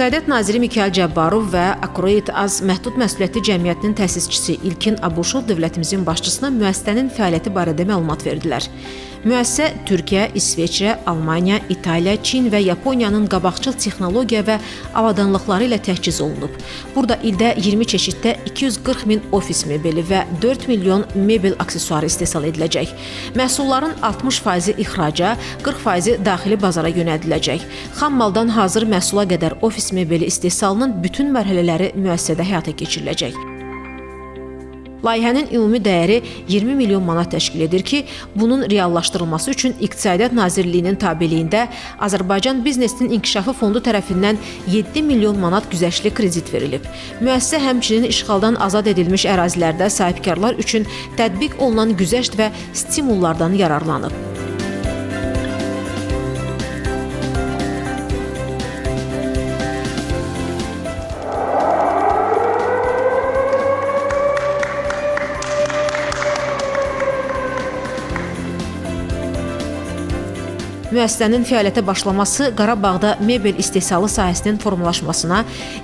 İqtisadiyyat naziri Mikayıl Cabbarov və Akroid Az məhdud məsuliyyətli cəmiyyətinin təsisçisi İlkin Abuşov dövlətimizin başçısına müəssisənin fəaliyyəti barədə məlumat verdilər. Müəssisə Türkiyə, İsveçrə, Almaniya, İtaliya, Çin və Yaponiyanın qabaqcıl texnologiya və avadanlıqları ilə təchiz olunub. Burada ildə 20 çeşiddə 240 min ofis mebeli və 4 milyon mebel aksesuarı istehsal ediləcək. Məhsulların 60%-i ixraca, 40%-i daxili bazara yönəldiləcək. Xam maldan hazır məhsula qədər ofis mebeli istehsalının bütün mərhələləri müəssisədə həyata keçiriləcək. Layihənin ümumi dəyəri 20 milyon manat təşkil edir ki, bunun reallaşdırılması üçün İqtisadiyyat Nazirliyinin tabeliyində Azərbaycan Biznesinin İnkişafı Fondu tərəfindən 7 milyon manat güzəştli kredit verilib. Müəssisə həmçinin işğaldan azad edilmiş ərazilərdə sahibkarlar üçün tətbiq olunan güzəşt və stimullardan yararlanıb. Müəssisənin fəaliyyətə başlaması Qarabağda mebel istehsalı sahəsinin formalaşmasına,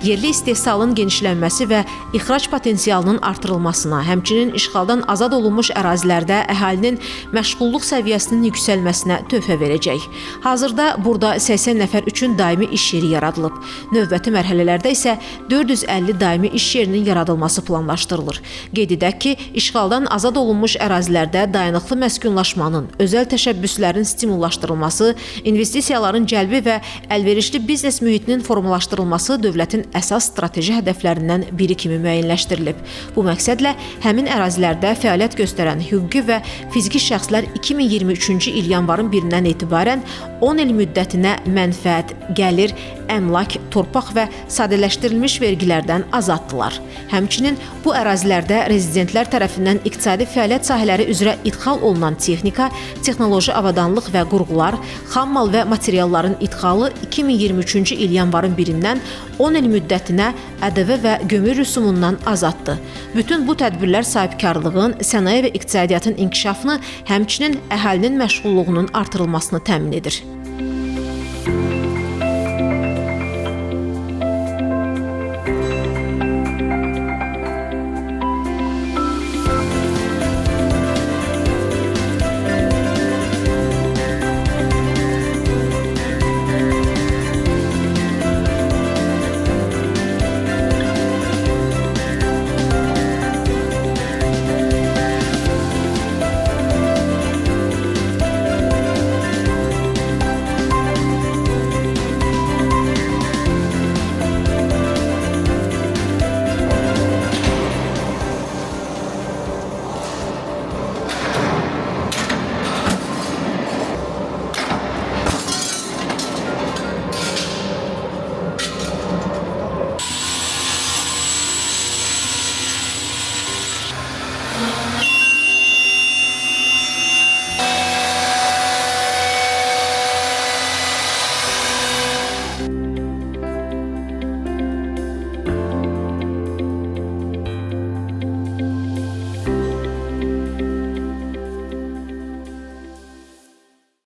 yerli istehsalın genişlənməsi və ixrac potensialının artırılmasına, həmçinin işğaldan azad olunmuş ərazilərdə əhalinin məşğulluq səviyyəsinin yüksəlməsinə töhfə verəcək. Hazırda burada 80 nəfər üçün daimi iş yeri yaradılıb. Növbəti mərhələlərdə isə 450 daimi iş yerinin yaradılması planlaşdırılır. Qeyd edək ki, işğaldan azad olunmuş ərazilərdə dayanıqlı məskunlaşmanın, özəl təşəbbüslərin stimullaşdırılması, investisiyaların cəlbi və əlverişli biznes mühitinin formalaşdırılması dövlətin əsas strateji hədəflərindən biri kimi müəyyənləşdirilib. Bu məqsədlə həmin ərazilərdə fəaliyyət göstərən hüquqi və fiziki şəxslər 2023-cü il yanvarın 1-dən etibarən 10 il müddətinə mənfəət, gəlir, əmlak, torpaq və sadələşdirilmiş vergilərdən azaddılar. Həmçinin bu ərazilərdə rezidentlər tərəfindən iqtisadi fəaliyyət sahələri üzrə idxal olunan texnika, texnoloji avadanlıq və qurğular, xam mal və materialların idxalı 2023-cü il yanvarın 1-dən 10 il müddətinə ƏDV və gömrük rüsumundan azaddır. Bütün bu tədbirlər sahibkarlığın, sənaye və iqtisadiyyatın inkişafını, həmçinin əhalinin məşğulluğunun artırılmasını təmin edir.